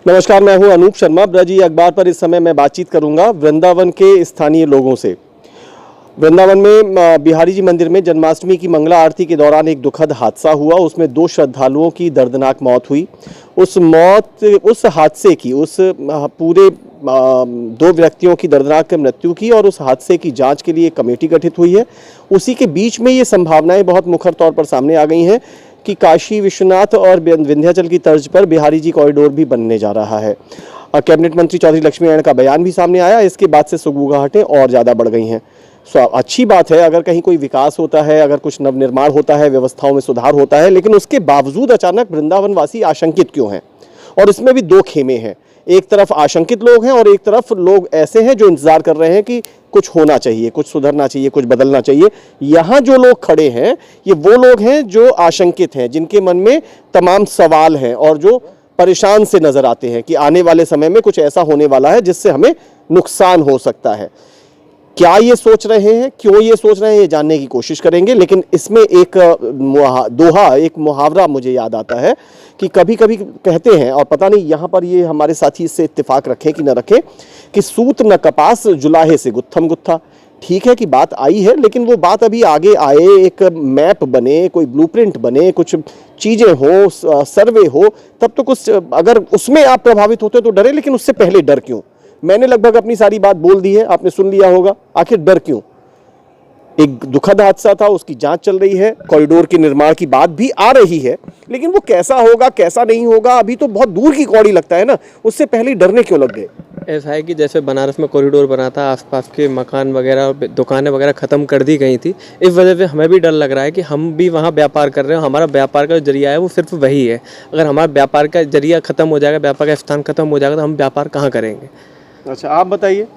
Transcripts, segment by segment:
नमस्कार, मैं हूं अनूप शर्मा। ब्रजी अखबार पर इस समय मैं बातचीत करूंगा वृंदावन के स्थानीय लोगों से। वृंदावन में बिहारी जी मंदिर में जन्माष्टमी की मंगला आरती के दौरान एक दुखद हादसा हुआ। उसमें 2 श्रद्धालुओं की दर्दनाक मौत हुई। उस हादसे की पूरे 2 व्यक्तियों की दर्दनाक मृत्यु की और उस हादसे की जांच के लिए एक कमेटी गठित हुई है। उसी के बीच में ये संभावनाएं बहुत मुखर तौर पर सामने आ गई हैं कि काशी विश्वनाथ और विंध्याचल की तर्ज पर बिहारी जी कॉरिडोर भी बनने जा रहा है। कैबिनेट मंत्री चौधरी लक्ष्मी नारायण का बयान भी सामने आया। इसके बाद से सुगबुगाहटें और ज़्यादा बढ़ गई हैं। अच्छी बात है अगर कहीं कोई विकास होता है, अगर कुछ नवनिर्माण होता है, व्यवस्थाओं में सुधार होता है, लेकिन उसके बावजूद अचानक वृंदावन वासी आशंकित क्यों हैं? और इसमें भी 2 खेमे हैं। एक तरफ आशंकित लोग हैं और एक तरफ लोग ऐसे हैं जो इंतजार कर रहे हैं कि कुछ होना चाहिए, कुछ सुधरना चाहिए, कुछ बदलना चाहिए। यहाँ जो लोग खड़े हैं ये वो लोग हैं जो आशंकित हैं, जिनके मन में तमाम सवाल हैं और जो परेशान से नजर आते हैं कि आने वाले समय में कुछ ऐसा होने वाला है जिससे हमें नुकसान हो सकता है। क्या ये सोच रहे हैं, क्यों ये सोच रहे हैं, ये जानने की कोशिश करेंगे। लेकिन इसमें एक एक मुहावरा मुझे याद आता है कि कभी कभी कहते हैं, और पता नहीं यहाँ पर ये हमारे साथी इससे इत्तेफाक रखें कि न रखें, कि सूत न कपास जुलाहे से गुत्थम गुत्था। ठीक है कि बात आई है, लेकिन वो बात अभी आगे आए, एक मैप बने, कोई ब्लूप्रिंट बने, कुछ चीज़ें हो, सर्वे हो, तब तो कुछ, अगर उसमें आप प्रभावित होते तो डरे, लेकिन उससे पहले डर क्यों? मैंने लगभग अपनी सारी बात बोल दी है, आपने सुन लिया होगा। आखिर डर क्यों? एक दुखद हादसा था, उसकी जांच चल रही है, कॉरिडोर के निर्माण की बात भी आ रही है, लेकिन वो कैसा होगा, कैसा नहीं होगा, अभी तो बहुत दूर की कौड़ी लगता है ना। उससे पहले डरने क्यों लग गए? ऐसा है कि जैसे बनारस में कॉरिडोर बना था, आसपास के मकान वगैरह और दुकानें वगैरह ख़त्म कर दी गई थी। इस वजह से हमें भी डर लग रहा है कि हम भी वहाँ व्यापार कर रहे हैं। हमारा व्यापार का जो जरिया है वो सिर्फ वही है। अगर हमारा व्यापार का जरिया ख़त्म हो जाएगा, व्यापार का स्थान ख़त्म हो जाएगा, तो हम व्यापार कहाँ करेंगे? अच्छा, आप बताइए।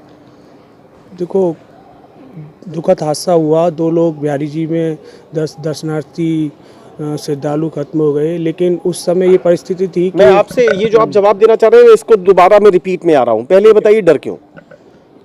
देखो, दुखद हादसा हुआ, 2 लोग बिहारी जी में 10 दर्शनार्थी श्रद्धालु खत्म हो गए, लेकिन उस समय ये परिस्थिति थी कि मैं आपसे ये जो आप जवाब देना चाह रहे हैं इसको दोबारा मैं रिपीट में आ रहा हूँ। पहले बताइए डर क्यों?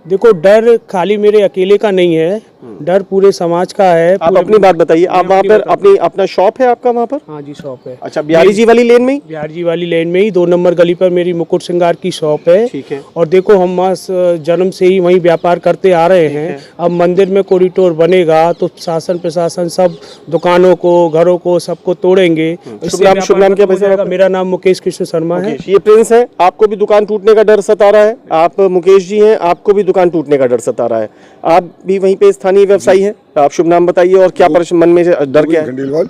देखो, डर खाली मेरे अकेले का नहीं है, डर पूरे समाज का है। आप अपनी बात बताइए। आप वहाँ पर अपना शॉप है आपका वहाँ पर? हाँ जी, शॉप है। अच्छा, बिहारी जी वाली लेन में ही? बिहारी जी वाली लेन में ही 2 नंबर गली पर मेरी मुकुट श्रृंगार की शॉप है। ठीक है। और देखो, हम जन्म से ही वहीं व्यापार करते आ रहे हैं। अब मंदिर में कॉरिडोर बनेगा तो शासन प्रशासन सब दुकानों को, घरों को, सबको तोड़ेंगे। शुभ नाम क्या भाई? मेरा नाम मुकेश कृष्ण शर्मा है। ये प्रिंस है। आपको भी दुकान टूटने का डर सता रहा है? आप मुकेश जी हैं, आपको भी दुकान टूटने का डर सता रहा है। आप भी वहीं पे स्थानीय व्यवसायी हैं। आप शुभ नाम बताइए और क्या मन में डर क्या है? खंडेलवाल।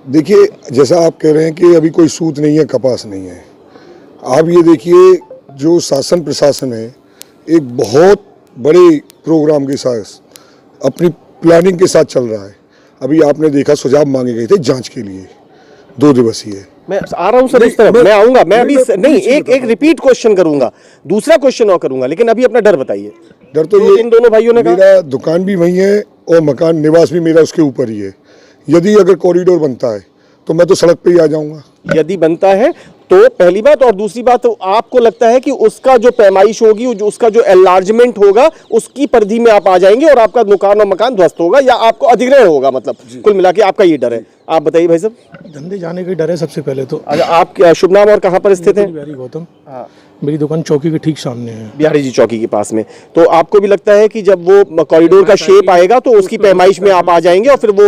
देखिए, जैसा आप कह रहे हैं कि अभी कोई सूत नहीं है, कपास नहीं है, आप ये देखिए जो शासन प्रशासन है एक बहुत बड़े प्रोग्राम के साथ अपनी प्लानिंग के साथ चल रहा है। अभी आपने देखा सुझाव मांगे गए थे जांच के लिए, 2 दिवसीय। मैं आ रहा हूं सर, इस तरफ मैं आऊंगा। मैं अभी नहीं, एक रिपीट क्वेश्चन करूंगा, दूसरा क्वेश्चन और करूंगा, लेकिन अभी अपना डर बताइए। डर तो ये इन दोनों भाइयों ने कहा मेरा दुकान भी वहीं है और मकान निवास भी मेरा उसके ऊपर ही है। यदि अगर कॉरिडोर बनता है तो मैं तो सड़क पे ही आ जाऊंगा। यदि बनता है तो पहली बात, और दूसरी बात, तो आपको लगता है कि उसका जो पैमाइश होगी, जो उसका जो एनलार्जमेंट होगा, उसकी परिधि में आप आ जाएंगे और आपका दुकान और मकान ध्वस्त होगा या आपको अधिग्रहण होगा? मतलब कुल मिला के आपका ये डर है। आप बताइए भाई साहब। धंधे जाने का डर है सबसे पहले तो। अच्छा, आप शुभ नाम और कहाँ पर स्थित है? बिहारी गौतम। मेरी दुकान चौकी के ठीक सामने है, बिहारी जी चौकी के पास में। तो आपको भी लगता है कि जब वो कॉरिडोर का शेप आएगा तो उसकी पैमाइश में आप आ जाएंगे और फिर वो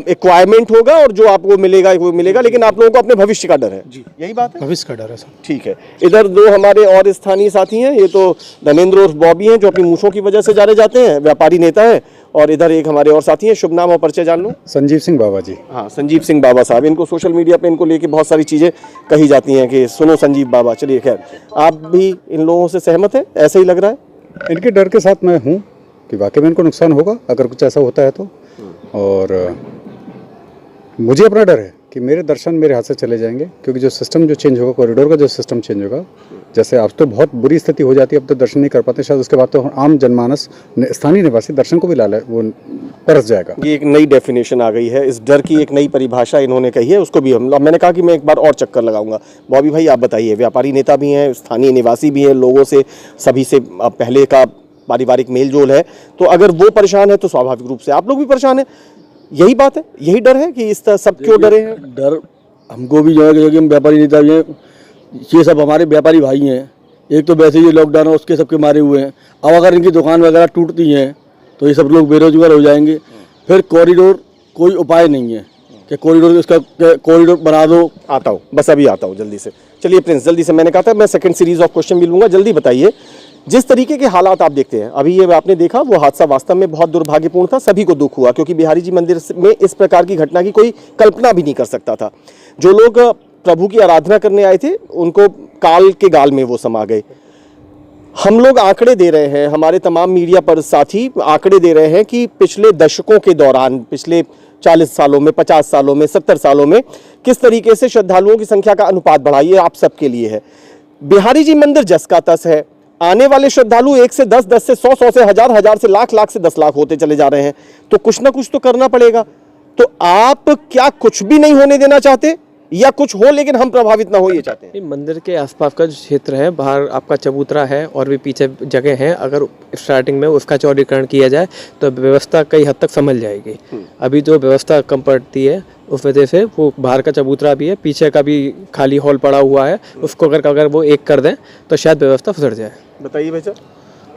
एक्वायरमेंट होगा और जो आपको मिलेगा वो मिलेगा, लेकिन आप लोगों को अपने भविष्य का डर है? जी, यही बात है, भविष्य का डर है सर। ठीक है। इधर 2 हमारे और स्थानीय साथी हैं। ये तो धर्मेंद्र और बॉबी हैं जो अपनी मूछों की वजह से जाने जाते हैं, व्यापारी नेता हैं। और इधर एक हमारे और साथी हैं। शुभ नाम और परिचय जान लो। संजीव सिंह बाबा जी। हाँ, संजीव सिंह बाबा साहब। इनको सोशल मीडिया पे इनको लेके बहुत सारी चीज़ें कही जाती हैं कि सुनो संजीव बाबा। चलिए, खैर, आप भी इन लोगों से सहमत हैं? ऐसा ही लग रहा है? इनके डर के साथ मैं हूँ कि वाकई में इनको नुकसान होगा अगर कुछ ऐसा होता है तो। और मुझे अपना डर है कि मेरे दर्शन मेरे हाथ से चले जाएंगे, क्योंकि जो सिस्टम जो चेंज होगा, कॉरिडोर का जो सिस्टम चेंज होगा, जैसे अब तो बहुत बुरी स्थिति हो जाती है, अब तो दर्शन नहीं कर पाते, शायद उसके बाद तो आम जनमानस स्थानीय निवासी दर्शन को भी वो परस जाएगा। ये एक नई डेफिनेशन आ गई है, इस डर की एक नई परिभाषा इन्होंने कही है, उसको भी मैंने कहा कि मैं एक बार और चक्कर लगाऊंगा। बॉबी भाई आप बताइए, व्यापारी नेता भी हैं, स्थानीय निवासी भी हैं, लोगों से सभी से पहले का पारिवारिक मेल जोल है, तो अगर वो परेशान है तो स्वाभाविक रूप से आप लोग भी परेशान हैं। यही बात है, यही डर है कि इस तरह सब क्यों डरे हैं? डर हमको भी जो है कि हम व्यापारी नेता भी हैं, ये सब हमारे व्यापारी भाई हैं। एक तो वैसे ही लॉकडाउन है उसके सबके मारे हुए हैं। अब अगर इनकी दुकान वगैरह टूटती हैं तो ये सब लोग बेरोजगार हो जाएंगे। फिर कॉरिडोर कोई उपाय नहीं है कि कॉरिडोर इसका कॉरिडोर बना दो। आता हूँ, बस अभी आता हूँ जल्दी से। चलिए प्रिंस, जल्दी से, मैंने कहा था मैं सेकंड सीरीज ऑफ क्वेश्चन भी लूंगा, जल्दी बताइए। जिस तरीके के हालात आप देखते हैं अभी, ये आपने देखा वो हादसा वास्तव में बहुत दुर्भाग्यपूर्ण था, सभी को दुख हुआ, क्योंकि बिहारी जी मंदिर में इस प्रकार की घटना की कोई कल्पना भी नहीं कर सकता था। जो लोग प्रभु की आराधना करने आए थे उनको काल के गाल में वो समा गए। हम लोग आंकड़े दे रहे हैं, हमारे तमाम मीडिया पर साथी आंकड़े दे रहे हैं कि पिछले दशकों के दौरान, पिछले 40 सालों में, 50 सालों में, 70 सालों में किस तरीके से श्रद्धालुओं की संख्या का अनुपात बढ़ा, ये आप सबके लिए है। बिहारी जी मंदिर जस का तस है। आने वाले श्रद्धालु 1 से 10, 10 से 100, 100 से 1000, 1000 से लाख, लाख से 10 लाख होते चले जा रहे हैं। तो कुछ ना कुछ तो करना पड़ेगा। तो आप क्या कुछ भी नहीं होने देना चाहते, या कुछ हो लेकिन हम प्रभावित ना हो ये चाहते हैं? नहीं, मंदिर के आसपास का जो क्षेत्र है, बाहर आपका चबूतरा है और भी पीछे जगह है, अगर स्टार्टिंग में उसका चौड़ीकरण किया जाए तो व्यवस्था कई हद तक संभल जाएगी। अभी जो व्यवस्था कम पड़ती है उस वजह से वो बाहर का चबूतरा भी है, पीछे का भी खाली हॉल पड़ा हुआ है, उसको अगर वो एक कर दें तो शायद व्यवस्था सुधर जाए। बताइए भाई साहब।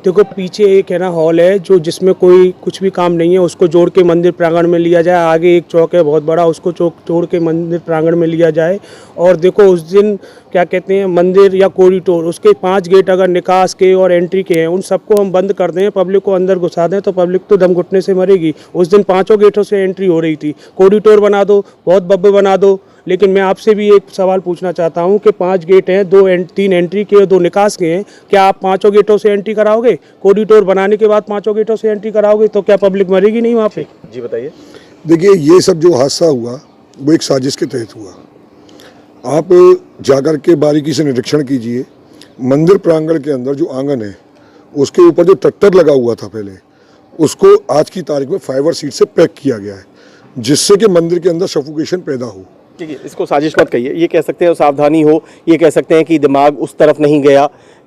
देखो पीछे एक है ना हॉल है जो जिसमें कोई कुछ भी काम नहीं है, उसको जोड़ के मंदिर प्रांगण में लिया जाए। आगे एक चौक है बहुत बड़ा, उसको चौक जोड़ के मंदिर प्रांगण में लिया जाए। और देखो उस दिन क्या कहते हैं, मंदिर या कॉरिडोर, उसके 5 गेट अगर निकास के और एंट्री के हैं, उन सबको हम बंद कर दें, पब्लिक को अंदर घुसा दें, तो पब्लिक तो दम घुटने से मरेगी। उस दिन 5 गेटों से एंट्री हो रही थी। कॉरिडोर बना दो, बहुत भव्य बना दो, लेकिन मैं आपसे भी एक सवाल पूछना चाहता हूं कि 5 गेट हैं, 3 एंट्री के और 2 निकास के हैं, क्या आप 5 गेटों से एंट्री कराओगे? कॉरिडोर बनाने के बाद 5 गेटों से एंट्री कराओगे तो क्या पब्लिक मरेगी नहीं वहाँ पे? जी बताइए। देखिए ये सब जो हादसा हुआ वो एक साजिश के तहत हुआ। आप जाकर के बारीकी से निरीक्षण कीजिए। मंदिर प्रांगण के अंदर जो आंगन है उसके ऊपर जो ट्रैक्टर लगा हुआ था पहले, उसको आज की तारीख में फाइबर सीट से पैक किया गया है, जिससे कि मंदिर के अंदर सफोकेशन पैदा हो। ठीक है, इसको साजिश मत कहिए, ये कह सकते हैं सावधानी हो, ये कह सकते हैं कि दिमाग उस तरफ नहीं गया।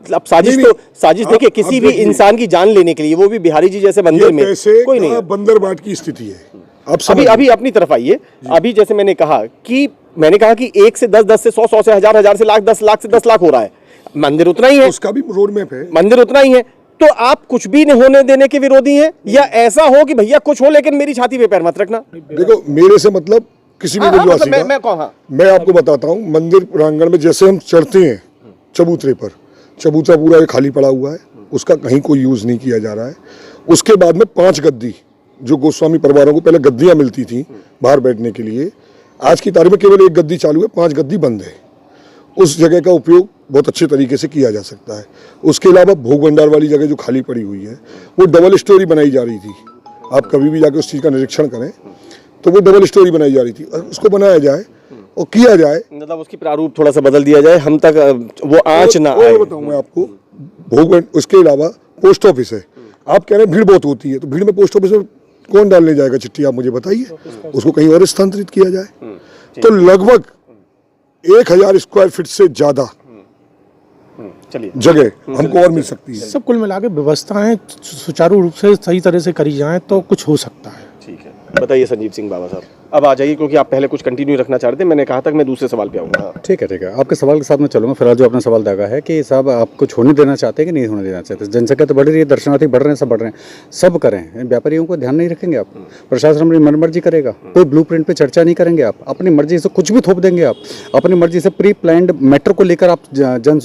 अब साजिश तो साजिश देखिए, किसी भी इंसान की जान लेने के लिए, वो भी बिहारी जी जैसे मंदिर में कोई नहीं। बंदर बाट की स्थिति है। अब अभी अपनी तरफ आइए। अभी जैसे मैंने कहा कि 1 से 10, 10 से 100, 100 से 1000, 1000 से लाख, 10 लाख से 10 लाख हो रहा है। मंदिर उतना ही है, उसका भी रोड मैप है, मंदिर उतना ही है। तो आप कुछ भी नहीं होने देने के विरोधी हैं, या ऐसा हो कि भैया कुछ हो लेकिन मेरी छाती पे पैर मत रखना? देखो मेरे से मतलब किसी भी विश्वासी का, मैं आपको बताता हूँ, मंदिर प्रांगण में जैसे हम चढ़ते हैं चबूतरे पर, चबूतरा पूरा ये खाली पड़ा हुआ है, उसका कहीं कोई यूज नहीं किया जा रहा है। उसके बाद में 5 गद्दी, जो गोस्वामी परिवारों को पहले गद्दियां मिलती थी बाहर बैठने के लिए, आज की तारीख में केवल 1 गद्दी चालू है, 5 गद्दी बंद है। उस जगह का उपयोग बहुत अच्छे तरीके से किया जा सकता है। उसके अलावा भोग भंडार वाली जगह जो खाली पड़ी हुई है वो डबल स्टोरी बनाई जा रही थी। आप कभी भी जाकर उस चीज़ का निरीक्षण करें तो वो डबल स्टोरी बनाई जा रही थी, और उसको बनाया जाए और किया जाए, मतलब उसकी प्रारूप थोड़ा सा बदल दिया जाए, हम तक वो आंच ना आए। बताऊँ मैं आपको, भोग, उसके अलावा पोस्ट ऑफिस है। आप कह रहे हैं भीड़ बहुत होती है, तो भीड़ में पोस्ट ऑफिस में कौन डालने जाएगा चिट्ठी, आप मुझे बताइए। उसको कहीं और स्थानांतरित किया जाए। तो लगभग 1000 स्क्वायर फीट से ज्यादा जगह हमको और मिल सकती है। सब कुल मिला के व्यवस्थाएं सुचारू रूप से सही तरह से करी जाएं तो कुछ हो सकता है। ठीक है, बताइए संजीव सिंह बाबा साहब, अब आ जाइए, क्योंकि आप पहले कुछ कंटिन्यू रखना चाह रहे थे, मैंने कहा था कि मैं दूसरे सवाल पे आऊँगा। ठीक है, आपके सवाल के साथ मैं चलूँगा। फिलहाल जो अपना सवाल दागा है कि साहब आप कुछ होने देना चाहते हैं कि नहीं होने देना चाहते? जनसंख्या तो बढ़ रही है, दर्शनार्थी बढ़ रहे हैं, सब बढ़ रहे हैं, सब करें, व्यापारियों को ध्यान नहीं रखेंगे आप? प्रशासन अपनी मनमर्जी करेगा, कोई ब्लूप्रिंट पे चर्चा नहीं करेंगे आप, अपनी मर्जी से कुछ भी थोप देंगे आप, अपनी मर्जी से प्री प्लान्ड मेट्रो को लेकर आप जन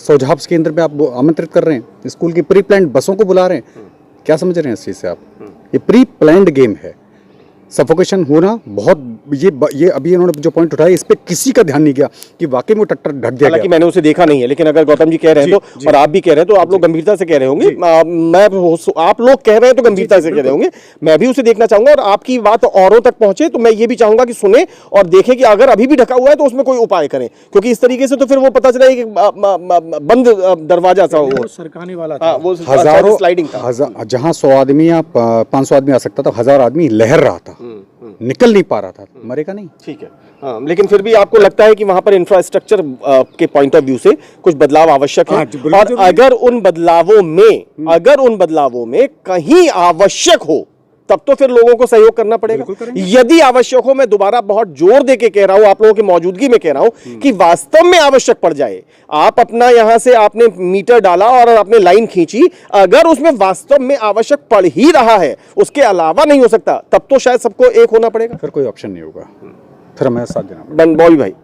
सुझाव केंद्र पे आप आमंत्रित कर रहे हैं, स्कूल की प्री प्लान्ड बसों को बुला रहे हैं। क्या समझ रहे हैं इस चीज़ से आप? ये प्री प्लान्ड गेम है। सफोकेशन होना बहुत, ये अभी इन्होंने जो पॉइंट उठाया, इस पे किसी का ध्यान नहीं गया कि वाकई में ट्रैक्टर ढक दिया गया। मैंने उसे देखा नहीं है, लेकिन अगर गौतम जी कह रहे हैं तो, और आप भी कह रहे हैं तो, आप लोग गंभीरता से कह रहे होंगे। आप लोग कह रहे हैं तो गंभीरता से कह रहे होंगे, मैं भी उसे देखना चाहूंगा, और आपकी बात औरों तक पहुंचे तो मैं ये भी चाहूंगा कि सुने और देखें कि अगर अभी भी ढका हुआ है तो उसमें कोई उपाय करें, क्योंकि इस तरीके से तो फिर वो पता चला कि बंद दरवाजा सा वो सरकाने वाला था, वो हजारों स्लाइडिंग था। जहां 100 आदमी या 500 आदमी आ सकता था, 1000 आदमी लहर रहा था, निकल नहीं पा रहा था, मरेगा नहीं। ठीक है, हाँ, लेकिन फिर भी आपको लगता है कि वहां पर इंफ्रास्ट्रक्चर के पॉइंट ऑफ व्यू से कुछ बदलाव आवश्यक है, और अगर उन बदलावों में कहीं आवश्यक हो तब तो फिर लोगों को सहयोग करना पड़ेगा। यदि आवश्यक हो, मैं दोबारा बहुत जोर देके कह रहा हूं, आप लोगों की मौजूदगी में कह रहा हूं कि वास्तव में आवश्यक पड़ जाए, आप अपना यहां से आपने मीटर डाला और आपने लाइन खींची, अगर उसमें वास्तव में आवश्यक पड़ ही रहा है, उसके अलावा नहीं हो सकता, तब तो शायद सबको एक होना पड़ेगा। फिर कोई ऑप्शन नहीं होगा, फिर हमें साथ देना पड़ेगा। बॉबी भाई,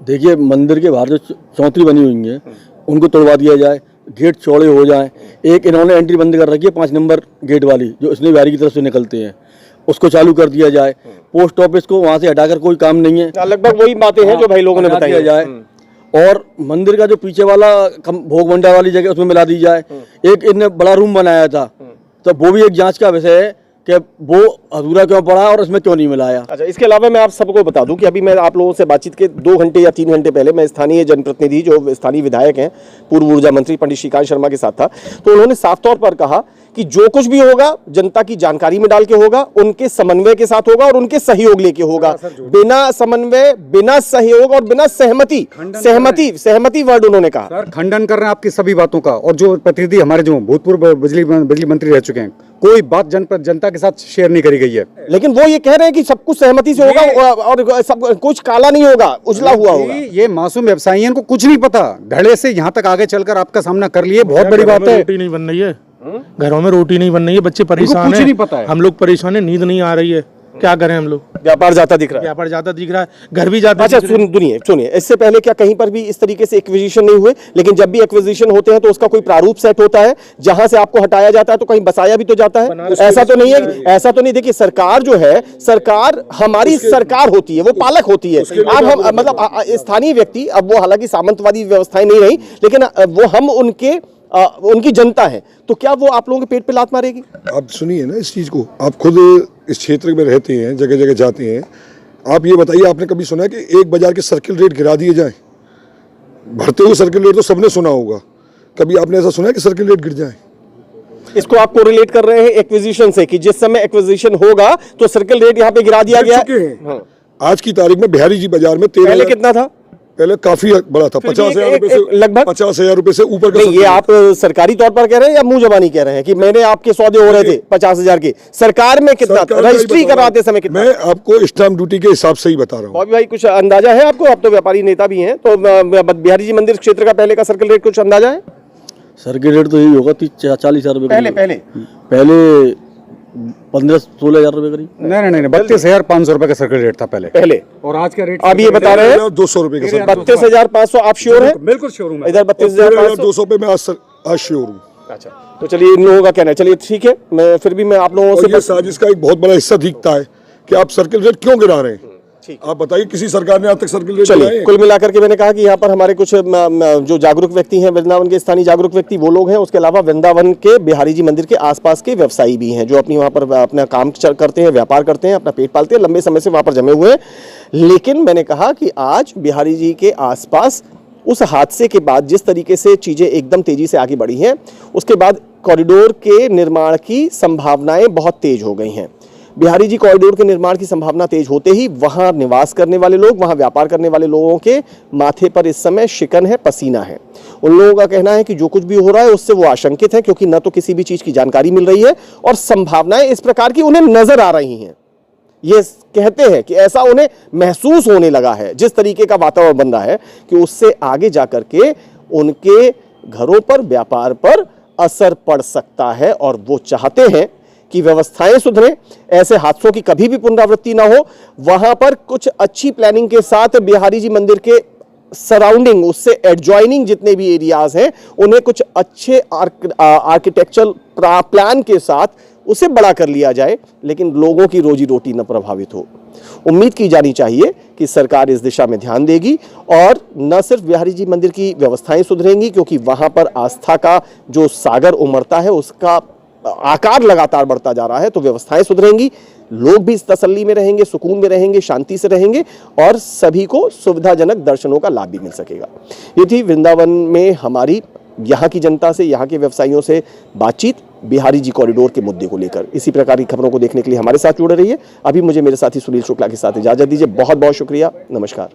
देखिए मंदिर के बाहर जो चौंतरी बनी हुई है उनको तोड़वा दिया जाए, गेट चौड़े हो जाएं। एक इन्होंने एंट्री बंद कर रखी है 5 नंबर गेट वाली, जो इसने बिहारी की तरफ से निकलते हैं, उसको चालू कर दिया जाए। पोस्ट ऑफिस को वहाँ से हटाकर कोई काम नहीं है, लगभग वही बातें हैं जो भाई लोगों ने हटा बताई दिया जाए। और मंदिर का जो पीछे वाला भोग भंडार वाली जगह उसमें मिला दी जाए। एक इनने बड़ा रूम बनाया था, तो वो भी एक जांच का विषय है कि वो अधूरा क्यों पड़ा और उसमें क्यों नहीं मिलाया। अच्छा, इसके अलावा मैं आप सबको बता दूं कि अभी मैं आप लोगों से बातचीत के 2 घंटे या 3 घंटे पहले मैं स्थानीय जनप्रतिनिधि, जो स्थानीय विधायक हैं, पूर्व ऊर्जा मंत्री पंडित श्रीकांत शर्मा के साथ था, तो उन्होंने साफ तौर पर कहा कि जो कुछ भी होगा जनता की जानकारी में डाल के होगा, उनके समन्वय के साथ होगा और उनके सहयोग लेके होगा। बिना समन्वय, बिना सहयोग और बिना सहमति वर्ड उन्होंने कहा। सर, खंडन कर रहे हैं आपकी सभी बातों का, और जो प्रतिनिधि हमारे जो भूतपूर्व बिजली मंत्री रह चुके हैं, कोई बात जनता के साथ शेयर नहीं करी गई है। लेकिन वो ये कह रहे हैं कि सब कुछ सहमति से होगा और सब कुछ काला नहीं होगा, उजला हुआ होगा। ये मासूम व्यवसायी हैं, इनको कुछ नहीं पता, धड़े से यहाँ तक आगे चलकर आपका सामना कर लिए, बहुत बड़ी बात है। रोटी नहीं बन रही है, घरों में रोटी नहीं बन रही है, बच्चे परेशान कुछ नहीं पता है। हम लोग परेशान है, नींद नहीं आ रही है, क्या करें हम लोग। व्यापार जाता दिख रहा है, व्यापार जाता दिख रहा है, घर भी जाता। अच्छा सुनिए, इससे पहले क्या कहीं पर भी इस तरीके से एक्विजिशन नहीं हुए? लेकिन जब भी एक्विजिशन होते हैं तो उसका कोई प्रारूप सेट होता है, जहां से आपको हटाया जाता है तो कहीं बसाया भी तो जाता है। ऐसा तो नहीं है, ऐसा तो नहीं। देखिए, सरकार जो है, सरकार हमारी सरकार होती है, वो पालक होती है। अब हम मतलब स्थानीय व्यक्ति, अब वो हालांकि सामंतवादी व्यवस्थाएं नहीं रही, लेकिन वो हम उनकी जनता है, तो क्या वो आप लोगों के पेट पे लात मारेगी? आप सुनिए ना इस चीज़ को, आप खुद इस क्षेत्र में रहते हैं, जगह जगह जाते हैं, आप ये बताइए, आपने कभी सुना है कि एक बाजार के सर्किल रेट गिरा दिए जाए? बढ़ते हुए सर्किल रेट तो सबने सुना होगा, कभी आपने ऐसा सुना है कि सर्किल रेट गिर जाए? इसको आप कोरिलेट कर रहे हैं एक्विजिशन से, कि जिस समय एक्विजिशन होगा तो सर्किल रेट यहाँ पे गिरा दिया गया। हाँ। आज की तारीख में बिहारी जी बाजार में 13 पहले कितना था? पहले काफी बड़ा था, 50,000 रुपए से, लगभग 50,000 रुपए से ऊपर का। ये आप सरकारी तौर पर कह रहे हैं या मुंह जबानी कह रहे हैं कि मैंने आपके सौदे हो रहे थे 50,000 के? सरकार में कितना, रजिस्ट्री करवाते समय कितना? मैं आपको स्टाम्प ड्यूटी के हिसाब से ही बता रहा हूँ। बॉबी भाई, कुछ अंदाजा है आपको? आप तो व्यापारी नेता भी हैं, तो बिहारी जी मंदिर क्षेत्र का पहले का सर्किल रेट कुछ अंदाजा है? सर्किल रेट तो यही होगा 30-40,000 रुपये पहले 15-16 हजार रुपये करीब। नहीं 32,500 रुपए का सर्किल रेट था पहले। और आज का रेट अब ये बता रहे हैं 200 रुपए का। 32,500। आप श्योर है? बिल्कुल श्योर हूं मैं। इधर 32,200 पे मैं आज श्योर हूँ। अच्छा, तो चलिए इन लोगों का कहना है, चलिए ठीक है, मैं फिर भी मैं आप लोगों से ये साजिश का एक बहुत बड़ा हिस्सा दिखता है कि आप सर्किल रेट क्यों गिरा रहे हैं। आप बताइए, किसी सरकार ने आज तक सर्किल रेट गिराए हैं? कुल मिलाकर के मैंने कहा कि यहाँ पर हमारे कुछ जो जागरूक व्यक्ति हैं, वृंदावन के स्थानीय जागरूक व्यक्ति, वो लोग हैं। उसके अलावा वृंदावन के बिहारी जी मंदिर के आसपास के व्यवसायी भी हैं, जो अपनी वहाँ पर अपना काम करते हैं, व्यापार करते हैं, अपना पेट पालते हैं, लंबे समय से वहाँ पर जमे हुए हैं। लेकिन मैंने कहा कि आज बिहारी जी के आसपास उस हादसे के बाद जिस तरीके से चीज़ें एकदम तेजी से आगे बढ़ी हैं, उसके बाद कॉरिडोर के निर्माण की संभावनाएं बहुत तेज हो गई हैं। बिहारी जी कॉरिडोर के निर्माण की संभावना तेज होते ही वहां निवास करने वाले लोग, वहां व्यापार करने वाले लोगों के माथे पर इस समय शिकन है, पसीना है। उन लोगों का कहना है कि जो कुछ भी हो रहा है उससे वो आशंकित है, क्योंकि न तो किसी भी चीज की जानकारी मिल रही है और संभावनाएं इस प्रकार की उन्हें नजर आ रही हैं। ये कहते हैं कि ऐसा उन्हें महसूस होने लगा है, जिस तरीके का वातावरण बन रहा है, कि उससे आगे जाकर के उनके घरों पर, व्यापार पर असर पड़ सकता है। और वो चाहते हैं कि व्यवस्थाएं सुधरें, ऐसे हादसों की कभी भी पुनरावृत्ति ना हो। वहां पर कुछ अच्छी प्लानिंग के साथ बिहारी जी मंदिर के सराउंडिंग, उससे एडजॉइनिंग जितने भी एरियाज हैं, उन्हें कुछ अच्छे आर्किटेक्चरल प्लान के साथ उसे बड़ा कर लिया जाए, लेकिन लोगों की रोजी रोटी न प्रभावित हो। उम्मीद की जानी चाहिए कि सरकार इस दिशा में ध्यान देगी और न सिर्फ बिहारी जी मंदिर की व्यवस्थाएं सुधरेंगी, क्योंकि वहां पर आस्था का जो सागर उमड़ता है, उसका आकार लगातार बढ़ता जा रहा है, तो व्यवस्थाएं सुधरेंगी, लोग भी इस तसल्ली में रहेंगे, सुकून में रहेंगे, शांति से रहेंगे और सभी को सुविधाजनक दर्शनों का लाभ भी मिल सकेगा। ये थी वृंदावन में हमारी यहाँ की जनता से, यहाँ के व्यवसायियों से बातचीत बिहारी जी कॉरिडोर के मुद्दे को लेकर। इसी प्रकार की खबरों को देखने के लिए हमारे साथ जुड़े रहिए। अभी मुझे मेरे साथी सुनील शुक्ला के साथ इजाजत दीजिए। बहुत बहुत शुक्रिया, नमस्कार।